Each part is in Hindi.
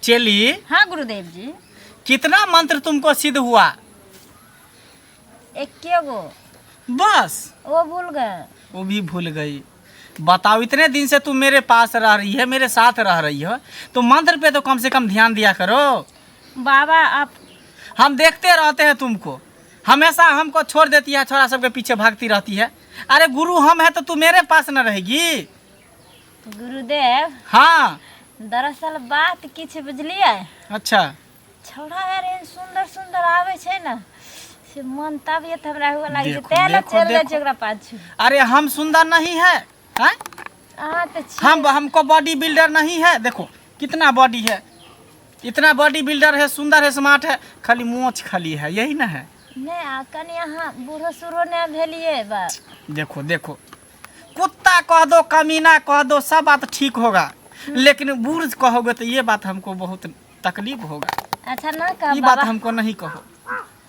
चली। हाँ गुरुदेव जी। कितना मंत्र तुमको सिद्ध हुआ? 21 गो। बस वो भूल गए। वो भी भूल गई। बताओ, इतने दिन से तुम मेरे पास रह रही है, मेरे साथ रह रही हो, तो मंत्र पे तो कम से कम ध्यान दिया करो। बाबा आप हम देखते रहते हैं तुमको, हमेशा हमको छोड़ देती है, छोरा सबके पीछे भागती रहती है। अरे गुरु हम है तो तू मेरे पास न रहेगी? गुरुदेव हाँ। दरअसल बात किछ बुझलिए। अच्छा। छोड़ा यार एहन सुंदर सुंदर आवे छे ना से मन तबियत हमरा हुआ लागे देखो, तेल देखो, चल जाए देखो। ओकरा पाछू। अरे हम सुंदर नहीं है, हैं? तो हमको बॉडी बिल्डर नहीं है। देखो कितना बॉडी है, इतना बॉडी बिल्डर है, सुंदर है, स्मार्ट है, खाली मोच खाली है, यही ना है। नहीं कनी यहाँ बूढ़ो सूढ़ो ने भेलिए बा। देखो देखो, कुत्ता कह दो, कमीना कह दो, सब बात ठीक होगा, लेकिन बूढ़ कहोगे तो ये बात हमको बहुत तकलीफ होगा। अच्छा ना कहा ये बात बाबा। हमको नहीं कहो।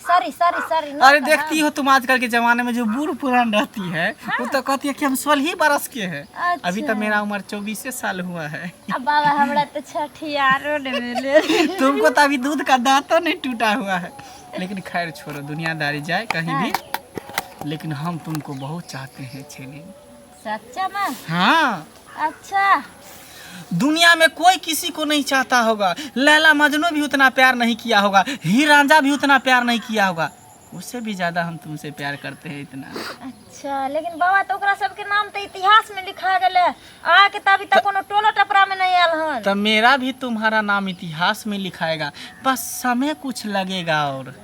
Sorry sorry sorry. अरे देखती हो तुम आजकल के जमाने में जो बूढ़ पुरान रहती है, वो तो कहती है कि हम 16 बरस के हैं। अच्छा। अभी तो मेरा उम्र 24 साल हुआ है। अब बाबा हमरा तो छठियारो ने मिले। तुमको तो अभी दूध का दांतों नहीं टूटा हुआ है। लेकिन खैर छोड़ो, दुनियादारी जाए कहीं भी, लेकिन हम तुमको बहुत चाहते हैं छेली। सच्चा में? हाँ। अच्छा। दुनिया में कोई किसी को नहीं चाहता होगा। लैला मजनू भी उतना प्यार नहीं किया होगा, हीर रांझा भी उतना प्यार नहीं किया होगा, उससे भी ज्यादा हम तुमसे प्यार करते हैं इतना। अच्छा लेकिन बाबा तो ओकरा सबके नाम तो इतिहास में लिखा गेले, आके तभी तक कोनो टोला टपरा में नहीं आयल हन। तो मेरा भी तुम्हारा नाम इतिहास में लिखाएगा, बस समय कुछ लगेगा। और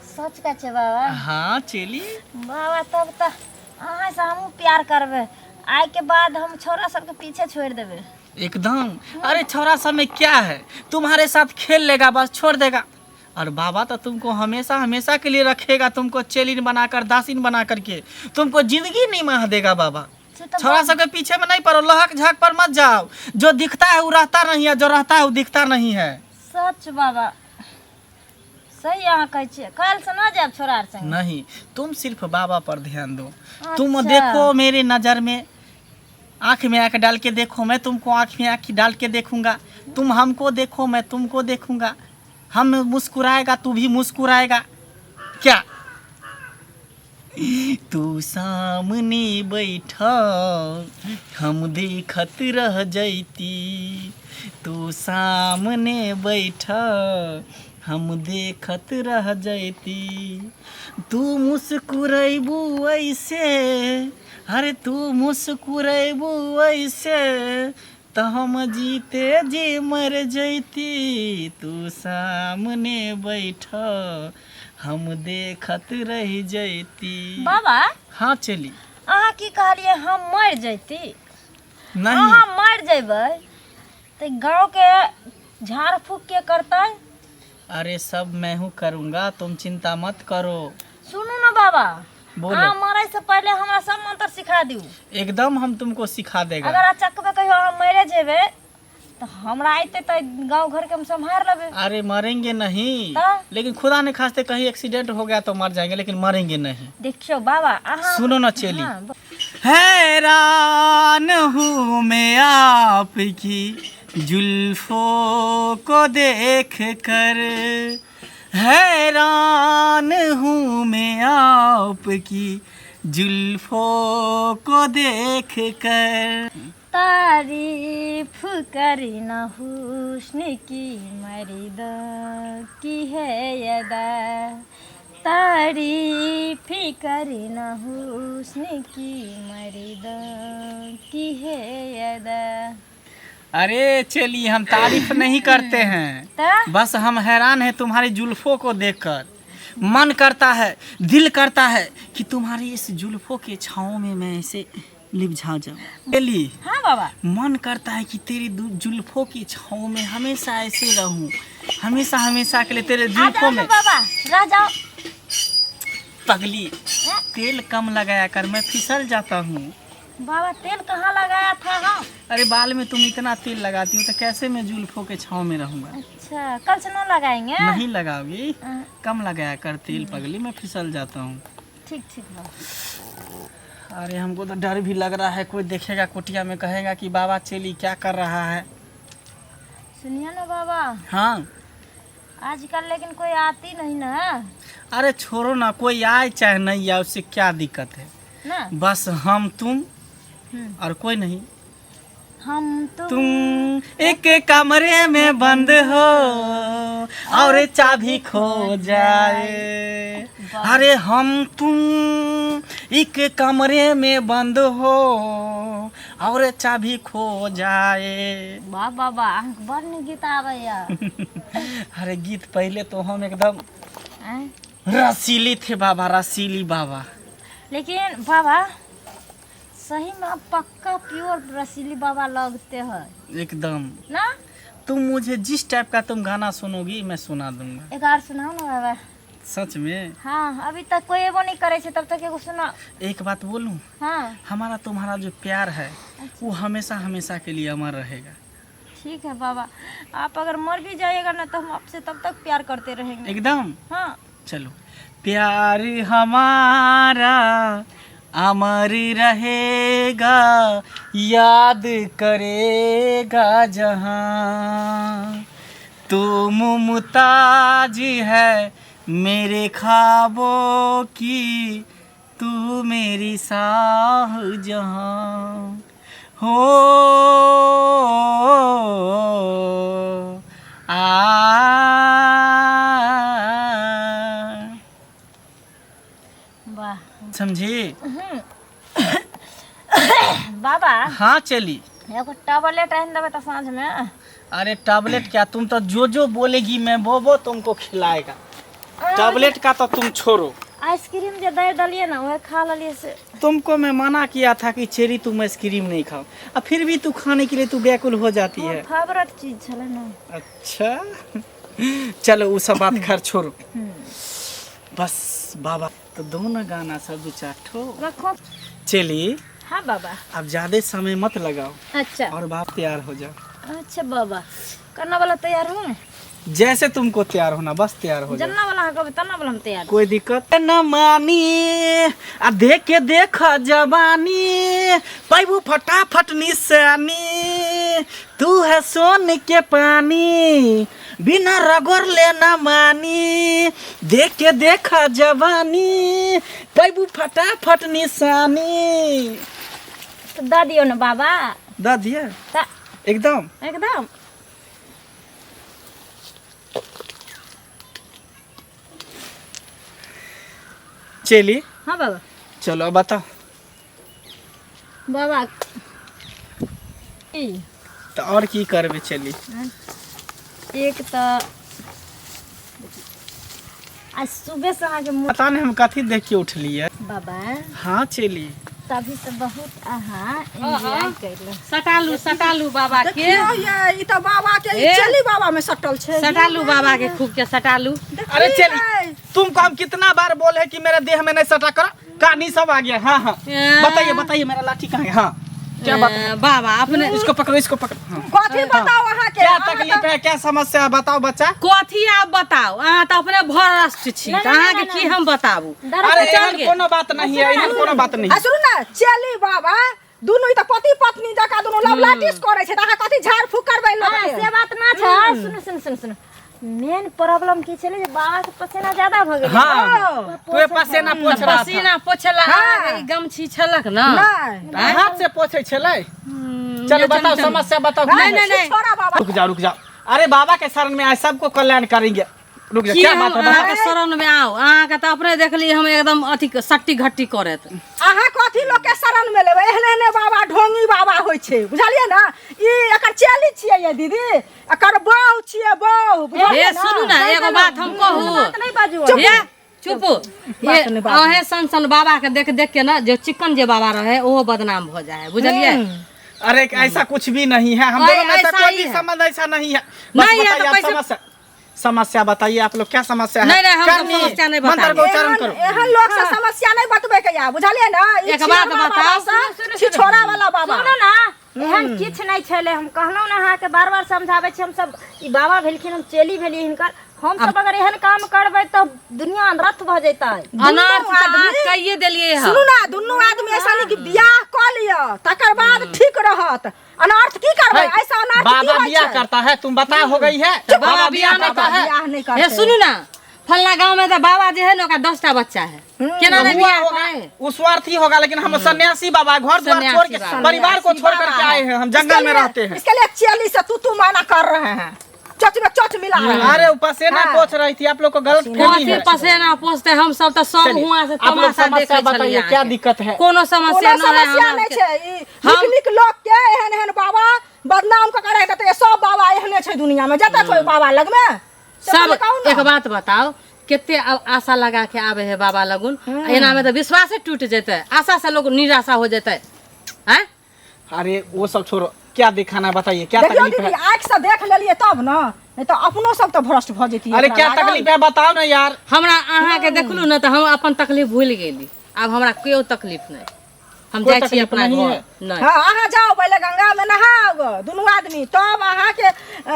सच का छे बाबा? हाँ चली। बाबा तब तो अहाँ से हम प्यार करबे, आय के बाद हम छोरा सबके पीछे छोड़ देबे एकदम। अरे छोरा सब में क्या है, तुम्हारे साथ खेल लेगा, बस छोड़ देगा। और बाबा तो तुमको हमेशा हमेशा के लिए रखेगा, तुमको चेलिन बनाकर, दासिन बना करके, तुमको जिंदगी नहीं मह देगा बाबा। छोरा सबके पीछे में नहीं पड़ो, लहक झाक पर मत जाओ। जो दिखता है वो रहता नहीं है, जो रहता है वो दिखता नहीं है। सच बाबा सही अहाँ कहै छियै। कल से ना जाब छोरा संग? नहीं, तुम सिर्फ बाबा पर ध्यान दो। तुम देखो मेरे नजर में, आँख में आँख डाल के देखो, मैं तुमको आँख में आँख डाल के देखूंगा। तुम हमको देखो, मैं तुमको देखूंगा। हम मुस्कुराएगा, तू भी मुस्कुराएगा। क्या? तू सामने बैठा हम देखत रह जैती, तू सामने बैठा हम देखत रह जैती। तू मुस्कुराइबू ऐसे, अरे तू मुस्कुराइबू ऐसे, तो हम जीते जी मर जैती। तू सामने बैठा हम देखत रह जैती। बाबा हाँ चली। अहाँ की कहलिए हम मर जैती? नहीं। अहाँ मर जेबै तो गांव के झाड़ फूक के करतै? अरे सब मैं हूँ करूँगा, तुम चिंता मत करो। सुनू ना बाबा, बोलो। अहाँ मरे से पहले हमरा सब मंत्र सिखा दियो। एकदम हम तुमको सिखा देगा। अगर अचक में कहियो अहाँ मरे जेबे तो हमरा आइते तो गांव घर के हम संभाल लेबे। अरे मरेंगे नहीं, हाँ? लेकिन खुदा ने खास्ते कहीं एक्सीडेंट हो गया तो मर जाएंगे, लेकिन मरेंगे नहीं। देखियो बाबा अहाँ सुनो ना चेली। हाँ, हैरान हूँ मैं आपकी जुल्फों को देख कर, हैरान हूँ मैं आपकी जुल्फों को देख कर। तारीफ करी न हुस्न की मर्द की है यदा, तारीफ करी न हुस्न की मर्द की है यदा। अरे चलिए, हम तारीफ नहीं करते हैं, तो बस हम हैरान हैं तुम्हारी जुल्फों को देखकर। मन करता है, दिल करता है कि तुम्हारी इस जुल्फों के छाँव में मैं ऐसे लिपझा जाऊं। चलिए। हाँ बाबा। मन करता है कि तेरी जुल्फों की छाँव में हमेशा ऐसे रहूं, हमेशा हमेशा के लिए तेरे जुल्फों में। बाबा रह जाओ। पगली, तेल कम लगाया कर, मैं फिसल जाता हूँ। बाबा तेल कहाँ लगाया था? हाँ अरे बाल में तुम इतना तेल लगाती हो तो कैसे मैं जुल्फों के छाँव में रहूंगा? अच्छा कल से न लगाएंगे? नहीं लगाओगी, कम लगाया कर तेल पगली, मैं फिसल जाता हूँ। ठीक ठीक बाबा। अरे हमको तो डर भी लग रहा है, कोई देखेगा कुटिया में कहेगा कि बाबा चेली क्या कर रहा है। सुनिए ना बाबा, हाँ आजकल लेकिन कोई आती नहीं ना अरे छोड़ो ना, कोई आए चाहे नहीं आए उससे क्या दिक्कत है। ना। बस हम तुम और कोई नहीं। हम तुम एक कमरे में बंद हो और चाबी खो जाए। अरे हम तुम एक कमरे में बंद हो और चाबी खो जाए। वाह बाबा, हमको बड़ नीक गीत आबैया। अरे गीत पहले तो हम एकदम हैं? रसीली थे बाबा, रसीली बाबा। लेकिन बाबा सही में आप पक्का प्योर रसीली बाबा लगते हैं एकदम। ना। तुम मुझे जिस टाइप का तुम गाना सुनोगी मैं सुना दूंगा। एक बार सुनाओ ना बाबा। सच में। हाँ, अभी तक कोई एगो नहीं करे छे, तब तक एगो सुना। एक बात बोलूं, हाँ हमारा तुम्हारा जो प्यार है वो हमेशा हमेशा के लिए अमर रहेगा। ठीक है बाबा, आप अगर मर भी जाइएगा ना तो हम आपसे तब तक प्यार करते रहेंगे। एकदम। हाँ चलो। प्यार हमारा अमर रहेगा, याद करेगा जहां। तू मुमताज है मेरे ख्वाबों की, तू मेरी शाहजहां हो। वाह समझी बाबा। हाँ चली। एगो टैबलेट आन देवे तो साँझ में। अरे टैबलेट क्या, तुम तो जो बोलेगी मैं वो तुमको खिलाएगा। टैबलेट का तो तुम छोड़ो। आइसक्रीम जो दे डालिए ना वह खा लिये से। तुमको मैं मना किया था कि चेरी तुम आइसक्रीम नहीं खाओ, अब फिर भी तू खाने के लिए तू व्याकुल हो जाती है। फेवरेट चीज छले ना। अच्छा चलो वो सब बात खैर छोड़ो। बस बाबा तो दो ना गाना सब दो चार ठो रखो। चली। हाँ बाबा। अब ज्यादा समय मत लगाओ अच्छा। और बाप तैयार हो जाओ। अच्छा बाबा, करना वाला तैयार हूँ। जैसे तुमको तैयार होना बस तैयार हो जाओ। जन्ना वाला है कभी तना वाला हम तैयार। कोई दिक्कत न मानी, आ देख के देखा जवानी, पैबू फटाफट निशानी। तू है सोने के पानी, बिना रगड़ लेना मानी। देख के देखा जवानी, पैबू फटाफट निशानी। तो दा दियो ना बाबा। दा दिया दा एकदम। एकदम। चली। हाँ बाबा। चलो अब बताओ। बाबा तो और की करबे चली। एक तो आज सुबह से आगे पता नहीं हम कथी देख के उठलिए। बाबा हाँ चली। तभी तो बहुत एंजॉय कैले। सटालू बाबा के। ये तो बाबा के ए? चली बाबा में सटल छे। सटालू बाबा के खूब के सटालू। अरे चली, तुमको हम कितना बार बोले कि मेरे देह में नहीं सटा करो, कहानी सब आ गया। हाँ हाँ बताइए बताइए, मेरा लाठी कहाँ है। हाँ क्या बात है? बाबा अपने इसको पकड़ो इसको पकड़ो। हाँ। कथी बताओ वहाँ के। क्या तकलीफ है, क्या समस्या है बताओ बच्चा। कथी आप बताओ, अहाँ तो अपने भरस्ट छी, अहाँ के की हम बताबू। अरे एहन कोनो बात नहीं है, एहन कोनो बात नहीं है। सुन ना, चली बाबा दुनु त पति पत्नी जका दुनु लवलाटिस करे छे, तका कथी झाड़ फूक करबै लोग हाँ, के। से बात ना छै। सुन मेन प्रॉब्लम की छले जे बाबा के पसीना ज्यादा भ गेल। हाँ तू पसीना पोछ रहा था। पसीना पोछला हाँ। गमछी छलक ना। नहीं हाथ से पोछे छले। चलो बताओ समस्या बताओ। नहीं। छोड़ा बाबा। रुक जाओ। अरे बाबा के शरण में आए, सबको कल्याण करेंगे। रुक जा, की क्या हम बात है अहाँ बताओ। के शरण में आओ, अहाँ के तो अपने देखली हम एकदम अथी सट्टी घट्टी करत। अहाँ कथी लोग के शरण में लेबै, एहने बाबा ढोंगी बाबा होय छे, बुझलिए ना। ई एकर चली छियै ये दीदी, एकर बहू छियै बहू, बुझलिए हे ना। सुनू ना एगो बात हम कहू। बात नहीं बाजू। ये चुप। ये अहे सन बाबा के देख देख के ना जो चिकन जे बाबा रहे वो बदनाम हो जाए, बुझलिए। अरे ऐसा कुछ भी नहीं है, हम दोनों में ऐसा ऐसा कोई ही भी है। संबंध ऐसा नहीं है। नहीं है बताइए तो आप कैसे- समस्या बताइए आप लोग, क्या समस्या है। नहीं, हम तो करनी, समस्या नहीं मंत्र बताएंगे। को उच्चारण एहन करो। एहन लोग से समस्या नहीं बतबै के या, बुझलिए ना। ई एक बात छिछोरा बताओ। बाबा से, छिछोरा वाला बाबा। सुनो ना, एहन किछ नहीं छले। हम कहलौ ना अहाँ के बार-बार समझाबै छी। हम सब ई बाबा भेलखिन, हम चेली भेली हिनकर। हम सब अगर एहन काम करबै त दुनिया अनर्थ भ जेतै। अनाथ आदमी कहिए देलिए हम। सुनू ना, दुनू आदमी ऐसा नहीं कि बियाह क लियो तकर बाद ठीक रहत। अनर्थ की करबै? ऐसा अनर्थ की बाबा होय बियाह छै? करता है, तुम बता हो गई है। बाबा बियाह नहीं करता है। बियाह नहीं करते। हे सुनू ना, फल्ला गांव में तो बाबा जे है ना, ओकरा 10टा बच्चा है। केना नहीं हुआ बियाह होगा, करे? वो स्वार्थी होगा, लेकिन हम सन्यासी बाबा घर द्वार सन्यासी छोड़ के बाबा। परिवार को छोड़ करके आए हैं, हम जंगल में रहते हैं। इसके लिए चेली से तू माना कर रहे हैं, चच में चच मिला रहे हैं। अरे पसेना हाँ। पोछ रही थी, आप लोग को गलत फहमी कथी है। पसेना पोछते? हम सब तो सब चलिए, हुआ से आप लोग तमाशा समस्या देखे बताइए, छलिए। क्या दिक्कत है? कोनो समस्या कोनो नहीं है समस्या हमरा नहीं के। छै। ई निक लोग के एहन एहन बाबा बदनाम क करे देते। सब बाबा एहने छै दुनिया में, जता कोई बाबा लग में सब एक बात बताओ, केते आशा लगा के आवे है बाबा लगुन, एना में तो विश्वास टूट जेते। आशा से लोग निराशा हो जेते हैं। अरे वो सब छोड़ो, क्या दिखाना बताइए, क्या देखियो तकलीफ दीदी, है? आँख से देख लेलिए तब ना, नहीं तो अपनो सब तो भ्रष्ट भ जेती। अरे क्या तकलीफ है बताओ ना यार। हमरा अहाँ के देखलू ना, तो हम अपन तकलीफ भूल गेली। अब हमरा कोई तकलीफ नहीं, हम कोई जाय छी तकलीफ अपना नहीं घर। है? नहीं, हाँ, अहाँ जाओ पहले गंगा में नहाओ दुनू आदमी, तब अहाँ के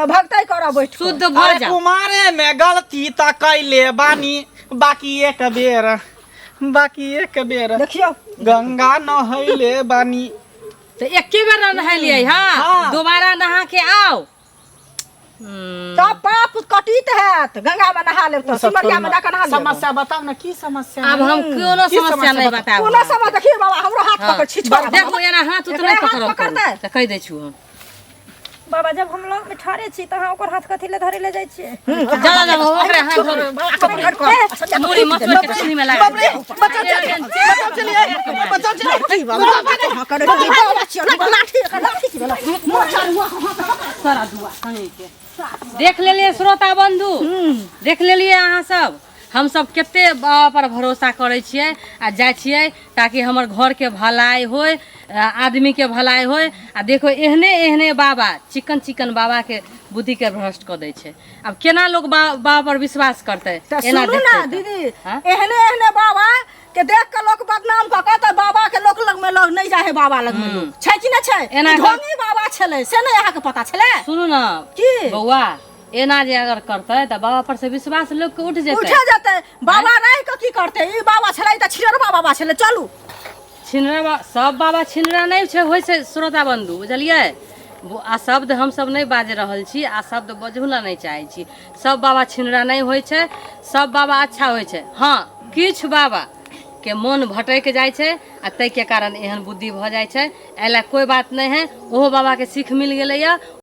भक्ति करो बैठ के। शुद्ध भ अरे जा। कुमारे में गलती त कैले बानी, बाकी एक बेर देखियो गंगा नहैले बानी। तो एके बेर नहालिए। हाँ, हाँ। दोबारा नहा के आओ। तब पाप कटित हैत। गंगा में नहा लेब तो सिमरिया में जाकर नहा लेब। समस्या बताओ ना, की समस्या अब है? हम कोनो की समस्या नहीं बताओ। कोनो समय देखिए बाबा, हमरो हाथ पकड़ छीछ कर। देखो एना हाथ उतना एकरा हाथ पकड़ो पकड़तै? तो कह दै छु हम। बाबा जब हम लोग में ठाड़े छी त अहाँ ओकर हाथ कथि ले धरे ले जाइ छियै? जा जा ओकरे हाथ धरो। मुड़ी मत के चुनी में लगा। देख लेलिए श्रोता बंधु, देख लेलिए अहाँ सब। हम सब केते बाबा पर भरोसा करे छियै आ जाय छियै ताकि हमर घर के भलाई होय, आदमी के भलाई होय। आ देखो एहने एहने बाबा, चिकन चिकन बाबा के बुद्धि के भ्रष्ट कर दै छै। अब केना लोग बाबा पर विश्वास करते? एना सुनू ना देखते दीदी, हाँ? एहने एहने बाबा के देख के लोग बदनाम क के, त बाबा के लोग लग में लोग नहीं जाए बाबा लग में लोग। छै कि ना छै? एना ढोंगी बाबा छले से नहीं अहाँ के पता छले? सुनू ना की? बौआ, एना जे अगर करते तो बाबा पर से विश्वास लोग के उठ जेतै। उठे जेतै। बाबा रह के की करते? ई बाबा छले त छिररबा बाबा छले। चलू छिनरा सब बाबा छिनरा नहीं छै होय छै श्रोता बंधु, बुझलिए? आ शब्द हम सब नहीं बाज रहल छी, आ शब्द बजहु ला नहीं चाहे छी। सब बाबा छिनरा नहीं होय छै, सब बाबा अच्छा होय छै। हाँ, किछ बाबा के मन भटक जाय छै आ तै के कारण एहन बुद्धि भ जाय छै। एला कोई बात नहीं है, ओहो बाबा के सीख मिल गेलै या।